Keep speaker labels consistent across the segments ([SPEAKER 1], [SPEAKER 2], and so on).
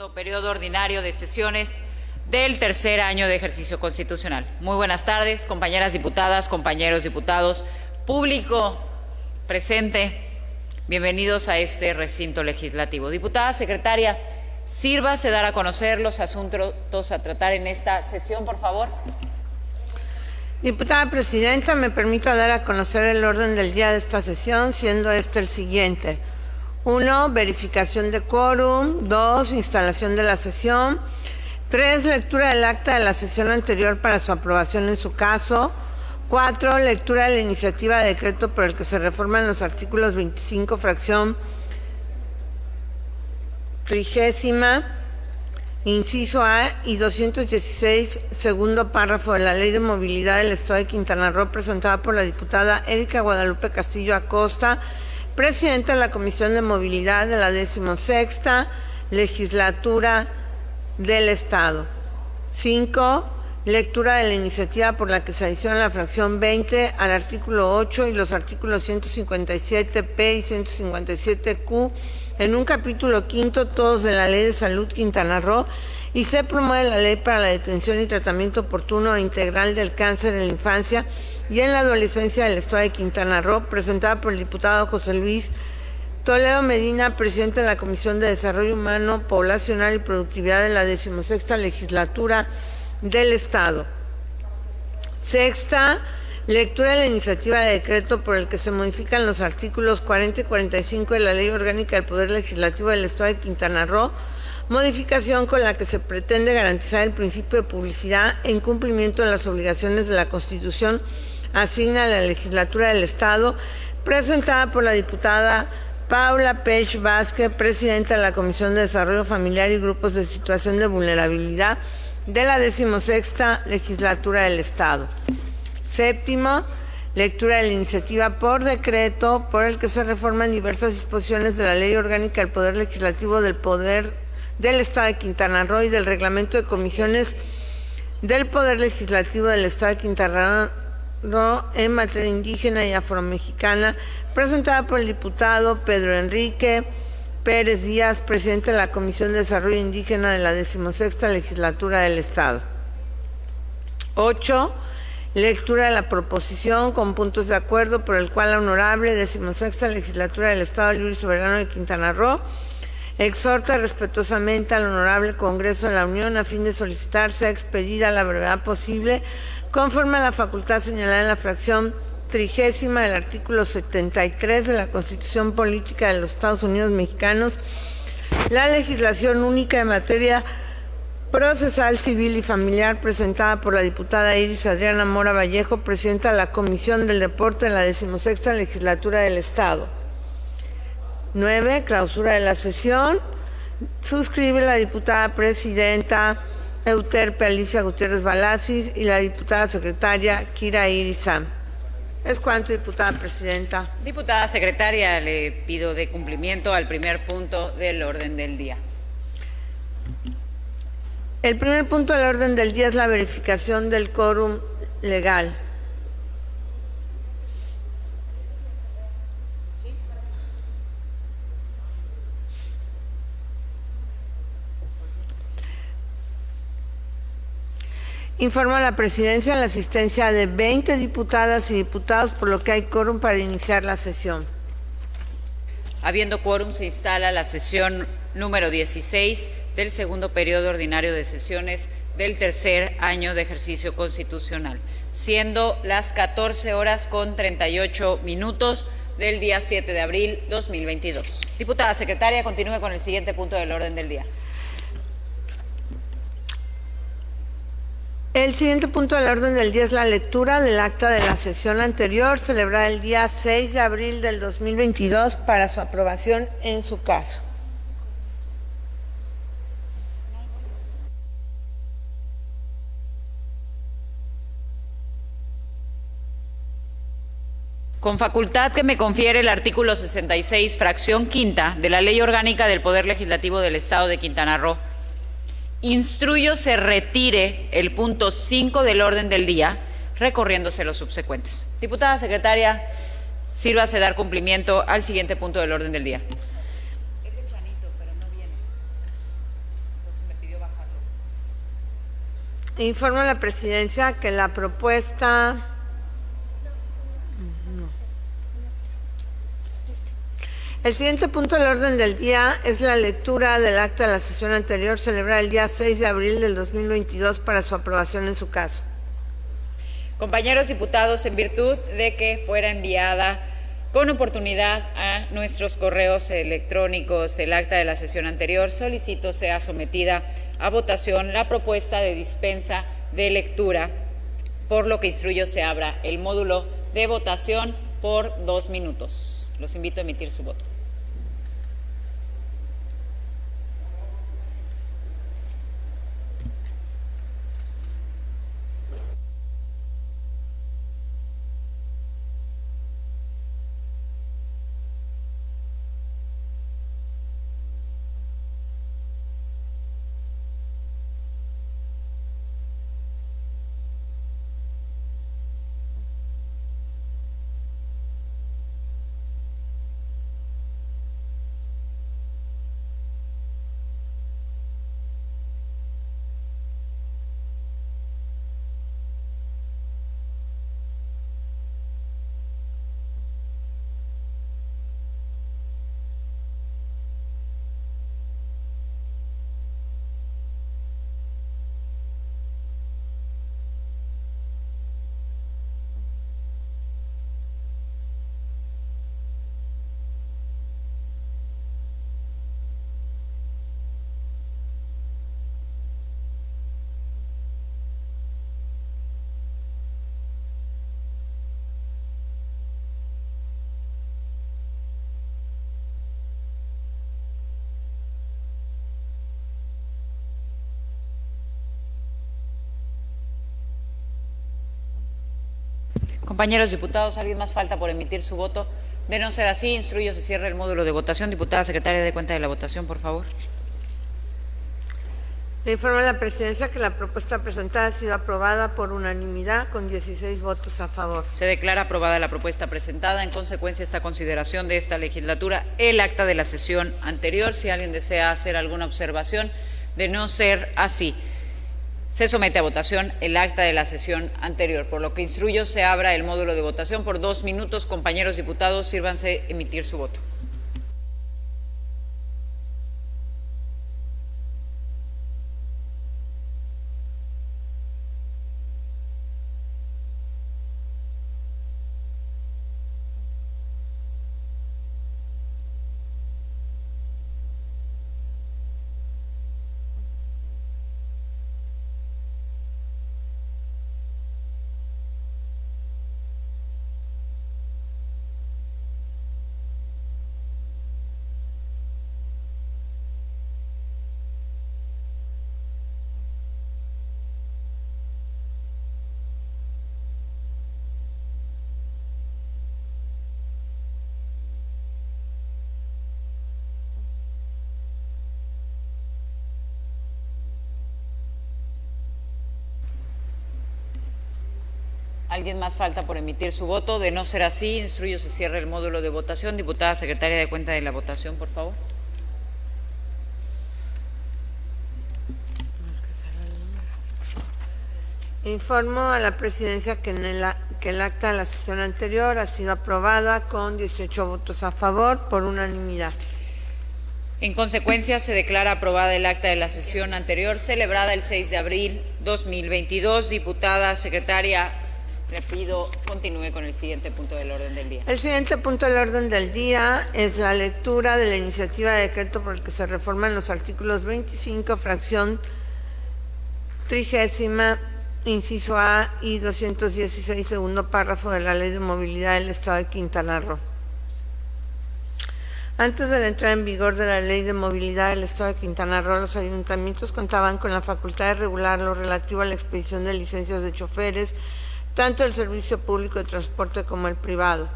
[SPEAKER 1] Segundo periodo ordinario de sesiones del tercer año de ejercicio constitucional. Muy buenas tardes, compañeras diputadas, compañeros diputados, público presente. Bienvenidos a este recinto legislativo. Diputada secretaria, sírvase dar a conocer los asuntos a tratar en esta sesión, por favor.
[SPEAKER 2] Diputada Presidenta, me permito dar a conocer el orden del día de esta sesión, siendo este el siguiente. 1. Verificación de quórum. 2. Instalación de la sesión. 3. Lectura del acta de la sesión anterior para su aprobación en su caso. 4. Lectura de la iniciativa de decreto por el que se reforman los artículos 25, fracción 30, inciso A, y 216, segundo párrafo de la Ley de Movilidad del Estado de Quintana Roo, presentada por la diputada Erika Guadalupe Castillo Acosta, presidenta de la Comisión de Movilidad de la 16ª Legislatura del Estado. 5. Lectura de la iniciativa por la que se adiciona la fracción 20 al artículo 8 y los artículos 157p y 157q en un capítulo quinto, todos de la Ley de Salud Quintana Roo, y se promueve la Ley para la detención y tratamiento oportuno e integral del cáncer en la infancia y en la adolescencia del Estado de Quintana Roo, presentada por el diputado José Luis Toledo Medina, presidente de la Comisión de Desarrollo Humano, Poblacional y Productividad de la 16ª Legislatura del Estado. 6. Lectura de la iniciativa de decreto por el que se modifican los artículos 40 y 45 de la Ley Orgánica del Poder Legislativo del Estado de Quintana Roo, modificación con la que se pretende garantizar el principio de publicidad en cumplimiento de las obligaciones de la Constitución asigna a la Legislatura del Estado, presentada por la diputada Paula Pech Vázquez, presidenta de la Comisión de Desarrollo Familiar y Grupos de Situación de Vulnerabilidad de la 16ª Legislatura del Estado. 7. Lectura de la iniciativa por decreto por el que se reforman diversas disposiciones de la Ley Orgánica del Poder Legislativo del Estado de Quintana Roo y del Reglamento de Comisiones del Poder Legislativo del Estado de Quintana Roo en materia indígena y afromexicana, presentada por el diputado Pedro Enrique Pérez Díaz, presidente de la Comisión de Desarrollo Indígena de la 16ª Legislatura del Estado. 8. Lectura de la proposición con puntos de acuerdo por el cual la honorable 16ª Legislatura del Estado Libre y Soberano de Quintana Roo exhorta respetuosamente al honorable Congreso de la Unión a fin de solicitar sea expedida a la brevedad posible, conforme a la facultad señalada en la fracción 30 del artículo 73 de la Constitución Política de los Estados Unidos Mexicanos, la legislación única en materia procesal, civil y familiar, presentada por la diputada Iris Adriana Mora Vallejo, presidenta de la Comisión del Deporte de la 16ª Legislatura del Estado. 9. Clausura de la sesión. Suscribe la diputada presidenta Euterpe Alicia Gutiérrez Balasis y la diputada secretaria Kira Irizam. Es cuanto, diputada presidenta.
[SPEAKER 1] Diputada secretaria, le pido de cumplimiento al primer punto del orden del día.
[SPEAKER 2] El primer punto del orden del día es la verificación del quórum legal. Informa a la presidencia la asistencia de 20 diputadas y diputados, por lo que hay quórum para iniciar la sesión.
[SPEAKER 1] Habiendo quórum, se instala la sesión número 16 del segundo periodo ordinario de sesiones del tercer año de ejercicio constitucional, siendo las 14:38 del día 7 de abril 2022. Diputada secretaria, continúe con el siguiente punto del orden del día.
[SPEAKER 2] El siguiente punto del orden del día es la lectura del acta de la sesión anterior, celebrada el día 6 de abril del 2022, para su aprobación en su caso.
[SPEAKER 1] Con facultad que me confiere el artículo 66, fracción quinta, de la Ley Orgánica del Poder Legislativo del Estado de Quintana Roo, instruyo se retire el punto 5 del orden del día, recorriéndose los subsecuentes. Diputada secretaria, sírvase dar cumplimiento al siguiente punto del orden del día.
[SPEAKER 2] Informo a la Presidencia que la propuesta... El siguiente punto del orden del día es la lectura del acta de la sesión anterior celebrada el día 6 de abril del 2022 para su aprobación en su caso.
[SPEAKER 1] Compañeros diputados, en virtud de que fuera enviada con oportunidad a nuestros correos electrónicos el acta de la sesión anterior, solicito sea sometida a votación la propuesta de dispensa de lectura, por lo que instruyo se abra el módulo de votación por 2 minutos. Los invito a emitir su voto. Compañeros diputados, ¿alguien más falta por emitir su voto? De no ser así, instruyo se cierre el módulo de votación. Diputada secretaria, dé cuenta de la votación, por favor.
[SPEAKER 2] Le informo a la Presidencia que la propuesta presentada ha sido aprobada por unanimidad con 16 votos a favor.
[SPEAKER 1] Se declara aprobada la propuesta presentada. En consecuencia, esta consideración de esta legislatura, el acta de la sesión anterior. Si alguien desea hacer alguna observación, de no ser así, se somete a votación el acta de la sesión anterior, por lo que instruyo se abra el módulo de votación por 2 minutos. Compañeros diputados, sírvanse emitir su voto. ¿Alguien más falta por emitir su voto? De no ser así, instruyo se cierre el módulo de votación. Diputada secretaria, de cuenta de la votación, por favor.
[SPEAKER 2] Informo a la Presidencia que el acta de la sesión anterior ha sido aprobada con 18 votos a favor por unanimidad.
[SPEAKER 1] En consecuencia, se declara aprobada el acta de la sesión anterior, celebrada el 6 de abril 2022. Diputada secretaria, le pido continúe con el siguiente punto del orden del día.
[SPEAKER 2] El siguiente punto del orden del día es la lectura de la iniciativa de decreto por el que se reforman los artículos 25, fracción 30ª, inciso A y 216, segundo párrafo de la Ley de Movilidad del Estado de Quintana Roo. Antes de la entrada en vigor de la Ley de Movilidad del Estado de Quintana Roo, los ayuntamientos contaban con la facultad de regular lo relativo a la expedición de licencias de choferes, tanto el servicio público de transporte como el privado.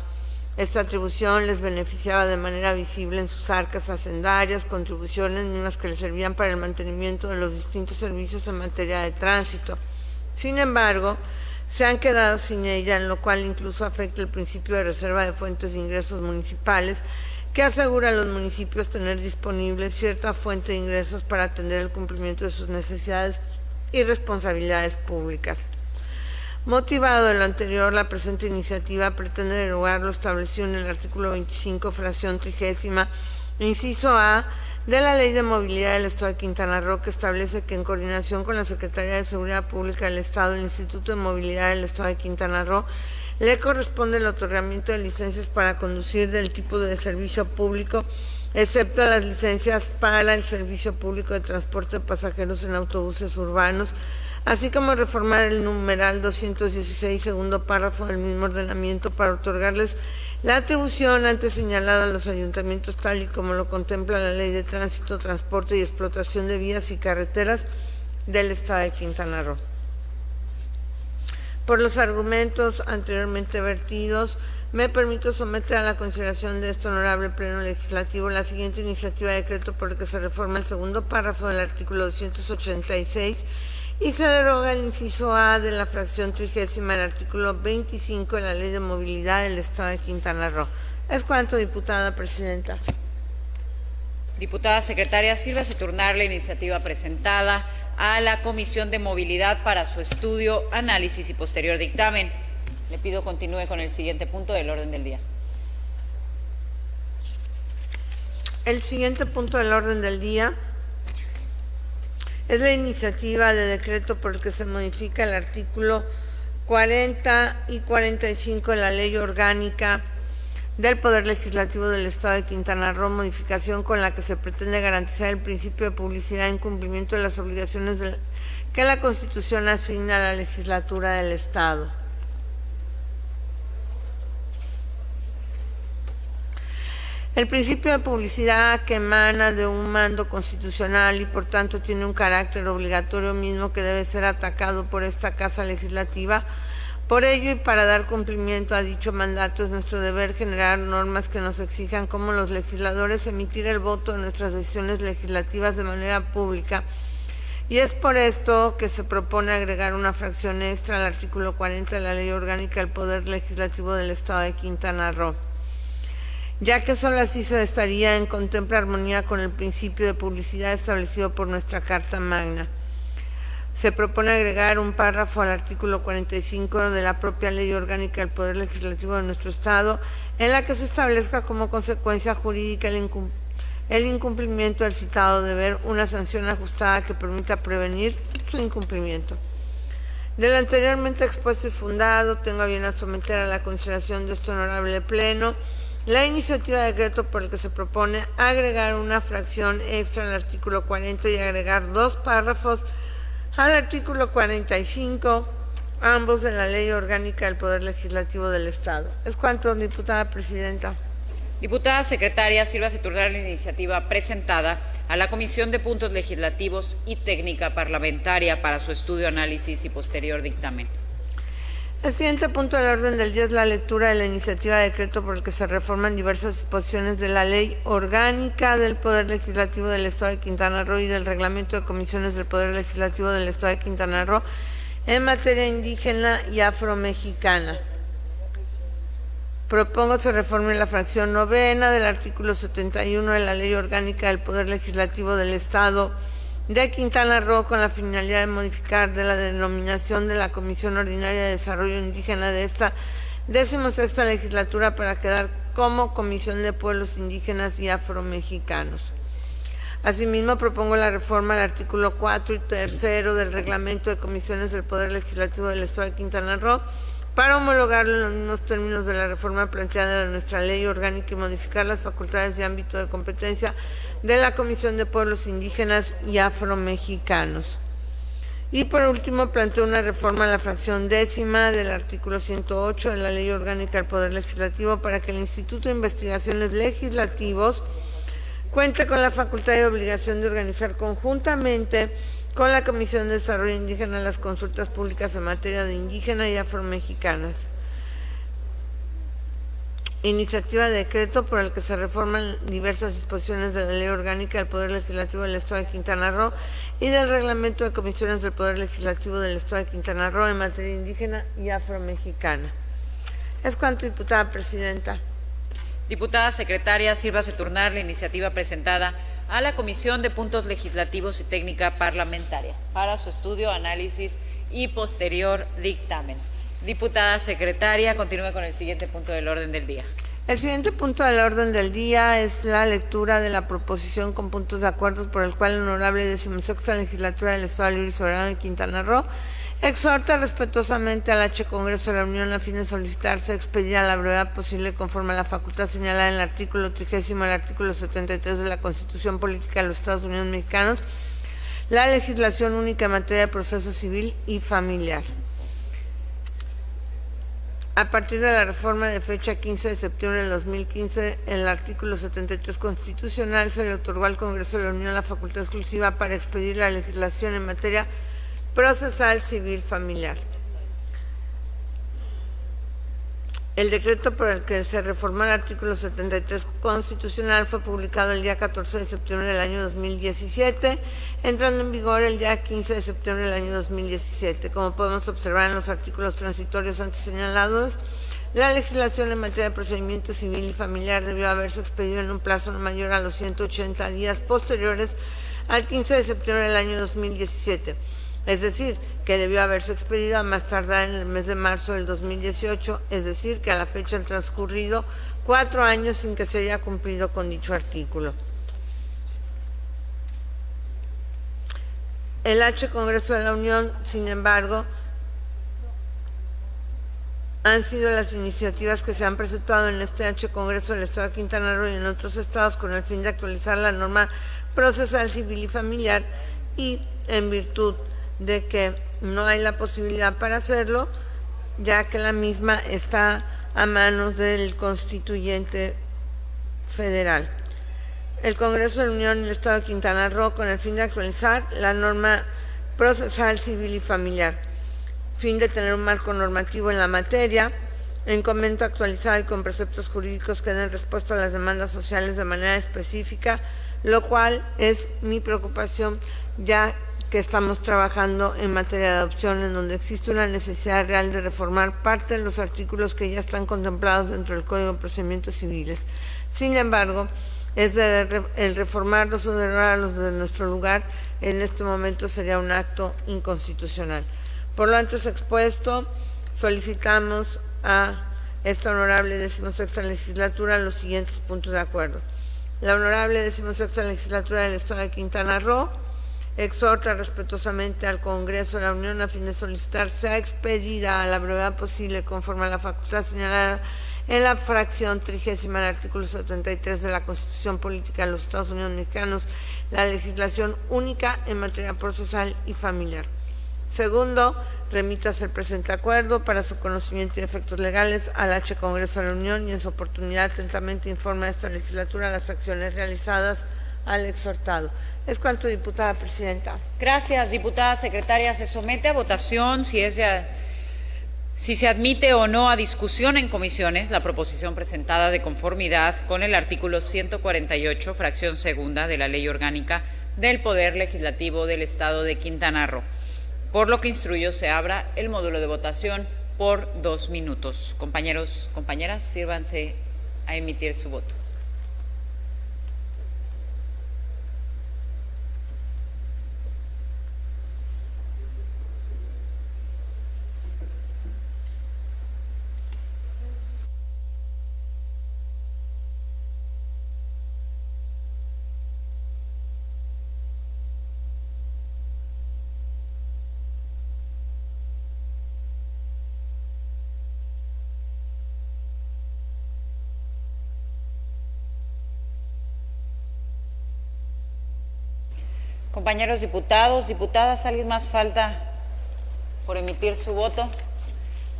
[SPEAKER 2] Esta atribución les beneficiaba de manera visible en sus arcas hacendarias, contribuciones mismas que les servían para el mantenimiento de los distintos servicios en materia de tránsito. Sin embargo, se han quedado sin ella, en lo cual incluso afecta el principio de reserva de fuentes de ingresos municipales, que asegura a los municipios tener disponible cierta fuente de ingresos para atender el cumplimiento de sus necesidades y responsabilidades públicas. Motivado de lo anterior, la presente iniciativa pretende derogar lo establecido en el artículo 25, fracción 30ª, inciso A, de la Ley de Movilidad del Estado de Quintana Roo, que establece que en coordinación con la Secretaría de Seguridad Pública del Estado, el Instituto de Movilidad del Estado de Quintana Roo, le corresponde el otorgamiento de licencias para conducir del tipo de servicio público, excepto las licencias para el servicio público de transporte de pasajeros en autobuses urbanos, así como reformar el numeral 216, segundo párrafo del mismo ordenamiento, para otorgarles la atribución antes señalada a los ayuntamientos, tal y como lo contempla la Ley de Tránsito, Transporte y Explotación de Vías y Carreteras del Estado de Quintana Roo. Por los argumentos anteriormente vertidos, me permito someter a la consideración de este honorable Pleno Legislativo la siguiente iniciativa de decreto por el que se reforma el segundo párrafo del artículo 286 y se deroga el inciso A de la fracción 30ª del artículo 25 de la Ley de Movilidad del Estado de Quintana Roo. Es cuanto, diputada presidenta.
[SPEAKER 1] Diputada secretaria, sírvase turnar la iniciativa presentada a la Comisión de Movilidad para su estudio, análisis y posterior dictamen. Le pido continúe con el siguiente punto del orden del día.
[SPEAKER 2] El siguiente punto del orden del día es la iniciativa de decreto por el que se modifica el artículo 40 y 45 de la Ley Orgánica del Poder Legislativo del Estado de Quintana Roo, modificación con la que se pretende garantizar el principio de publicidad en cumplimiento de las obligaciones que la Constitución asigna a la legislatura del Estado. El principio de publicidad, que emana de un mando constitucional y por tanto tiene un carácter obligatorio mismo que debe ser atacado por esta Casa Legislativa. Por ello, y para dar cumplimiento a dicho mandato, es nuestro deber generar normas que nos exijan como los legisladores emitir el voto de nuestras decisiones legislativas de manera pública. Y es por esto que se propone agregar una fracción extra al artículo 40 de la Ley Orgánica del Poder Legislativo del Estado de Quintana Roo, ya que solo así se estaría en completa armonía con el principio de publicidad establecido por nuestra Carta Magna. Se propone agregar un párrafo al artículo 45 de la propia Ley Orgánica del Poder Legislativo de nuestro Estado, en la que se establezca como consecuencia jurídica el incumplimiento del citado deber, una sanción ajustada que permita prevenir su incumplimiento. De lo anteriormente expuesto y fundado, tengo a bien a someter a la consideración de este honorable Pleno la iniciativa de decreto por el que se propone agregar una fracción extra al artículo 40 y agregar dos párrafos al artículo 45, ambos de la Ley Orgánica del Poder Legislativo del Estado. Es cuanto, diputada presidenta.
[SPEAKER 1] Diputada secretaria, sírvase turnar la iniciativa presentada a la Comisión de Puntos Legislativos y Técnica Parlamentaria para su estudio, análisis y posterior dictamen.
[SPEAKER 2] El siguiente punto del orden del día es la lectura de la iniciativa de decreto por el que se reforman diversas disposiciones de la Ley Orgánica del Poder Legislativo del Estado de Quintana Roo y del Reglamento de Comisiones del Poder Legislativo del Estado de Quintana Roo en materia indígena y afromexicana. Propongo se reforme la fracción 9ª del artículo 71 de la Ley Orgánica del Poder Legislativo del Estado de Quintana Roo con la finalidad de modificar de la denominación de la Comisión Ordinaria de Desarrollo Indígena de esta 16ª legislatura para quedar como Comisión de Pueblos Indígenas y Afromexicanos. Asimismo, propongo la reforma al artículo 4 y 3 del Reglamento de Comisiones del Poder Legislativo del Estado de Quintana Roo para homologarlo en los mismos términos de la reforma planteada de nuestra ley orgánica y modificar las facultades de ámbito de competencia de la Comisión de Pueblos Indígenas y Afromexicanos. Y por último, planteo una reforma a la fracción 10ª del artículo 108 de la Ley Orgánica del Poder Legislativo para que el Instituto de Investigaciones Legislativos cuente con la facultad y obligación de organizar conjuntamente con la Comisión de Desarrollo Indígena las consultas públicas en materia de indígena y afromexicanas. Iniciativa de decreto por el que se reforman diversas disposiciones de la Ley Orgánica del Poder Legislativo del Estado de Quintana Roo y del Reglamento de Comisiones del Poder Legislativo del Estado de Quintana Roo en materia indígena y afromexicana. Es cuanto, diputada presidenta.
[SPEAKER 1] Diputada secretaria, sírvase turnar la iniciativa presentada a la Comisión de Puntos Legislativos y Técnica Parlamentaria para su estudio, análisis y posterior dictamen. Diputada secretaria, continúe con el siguiente punto del orden del día.
[SPEAKER 2] El siguiente punto del orden del día es la lectura de la proposición con puntos de acuerdo por el cual la Honorable 16ª Legislatura del Estado Libre y Soberano de Quintana Roo exhorta respetuosamente al H. Congreso de la Unión a fin de solicitarse expedida a la brevedad posible conforme a la facultad señalada en el artículo 30 y el artículo 73 de la Constitución Política de los Estados Unidos Mexicanos, la legislación única en materia de proceso civil y familiar. A partir de la reforma de fecha 15 de septiembre del 2015, en el artículo 73 constitucional se le otorgó al Congreso de la Unión la facultad exclusiva para expedir la legislación en materia procesal civil familiar. El decreto por el que se reformó el artículo 73 constitucional fue publicado el día 14 de septiembre del año 2017, entrando en vigor el día 15 de septiembre del año 2017. Como podemos observar en los artículos transitorios antes señalados, la legislación en materia de procedimiento civil y familiar debió haberse expedido en un plazo no mayor a los 180 días posteriores al 15 de septiembre del año 2017. Es decir, que debió haberse expedido a más tardar en el mes de marzo del 2018, es decir, que a la fecha han transcurrido 4 años sin que se haya cumplido con dicho artículo. El H. Congreso de la Unión, sin embargo, han sido las iniciativas que se han presentado en este H. Congreso del Estado de Quintana Roo y en otros estados con el fin de actualizar la norma procesal civil y familiar, y en virtud de que no hay la posibilidad para hacerlo, ya que la misma está a manos del constituyente federal. El Congreso de la Unión y el Estado de Quintana Roo, con el fin de actualizar la norma procesal civil y familiar, fin de tener un marco normativo en la materia, en convento actualizado y con preceptos jurídicos que den respuesta a las demandas sociales de manera específica, lo cual es mi preocupación, ya que estamos trabajando en materia de adopción, en donde existe una necesidad real de reformar parte de los artículos que ya están contemplados dentro del Código de Procedimientos Civiles. Sin embargo, el reformarlos o derogarlos de nuestro lugar en este momento sería un acto inconstitucional. Por lo antes expuesto, solicitamos a esta Honorable 16ª Legislatura los siguientes puntos de acuerdo. La Honorable 16ª Legislatura del Estado de Quintana Roo exhorta respetuosamente al Congreso de la Unión a fin de solicitar sea expedida a la brevedad posible conforme a la facultad señalada en la fracción 30 del artículo 73 de la Constitución Política de los Estados Unidos Mexicanos la legislación única en materia procesal y familiar. Segundo, remítase el presente acuerdo para su conocimiento y efectos legales al H. Congreso de la Unión y en su oportunidad atentamente informa a esta legislatura las acciones realizadas al exhortado. Es cuanto, diputada presidenta.
[SPEAKER 1] Gracias, diputada secretaria. Se somete a votación si se admite o no a discusión en comisiones la proposición presentada de conformidad con el artículo 148, fracción segunda de la Ley Orgánica del Poder Legislativo del Estado de Quintana Roo. Por lo que instruyo se abra el módulo de votación por 2 minutos. Compañeros, compañeras, sírvanse a emitir su voto. Compañeros diputados, diputadas, ¿alguien más falta por emitir su voto?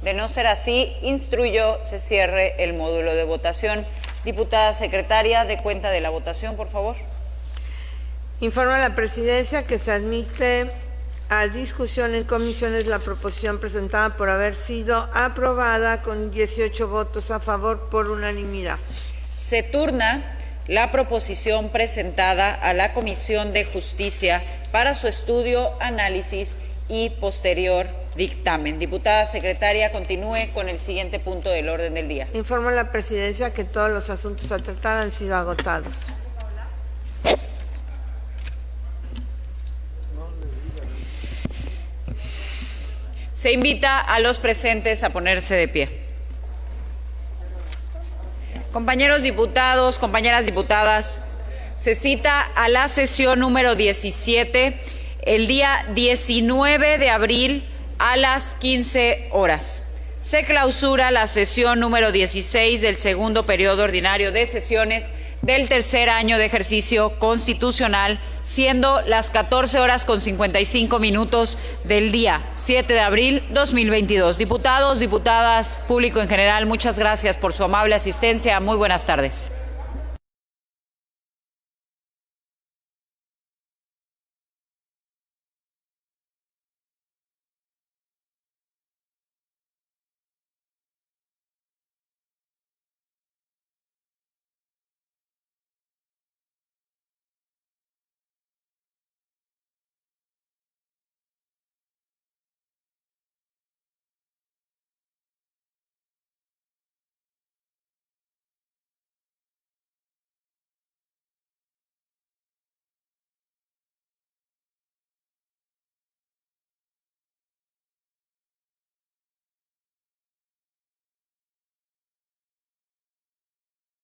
[SPEAKER 1] De no ser así, instruyo se cierre el módulo de votación. Diputada secretaria, dé cuenta de la votación, por favor.
[SPEAKER 2] Informa a la Presidencia que se admite a discusión en comisiones la proposición presentada por haber sido aprobada con 18 votos a favor por unanimidad.
[SPEAKER 1] Se turna la proposición presentada a la Comisión de Justicia para su estudio, análisis y posterior dictamen. Diputada secretaria, continúe con el siguiente punto del orden del día.
[SPEAKER 2] Informo a la Presidencia que todos los asuntos a tratar han sido agotados.
[SPEAKER 1] Se invita a los presentes a ponerse de pie. Compañeros diputados, compañeras diputadas, se cita a la sesión número 17 el día 19 de abril a las 15 horas. Se clausura la sesión número 16 del segundo periodo ordinario de sesiones del tercer año de ejercicio constitucional, siendo las 14 horas con 55 minutos del día 7 de abril 2022. Diputados, diputadas, público en general, muchas gracias por su amable asistencia. Muy buenas tardes.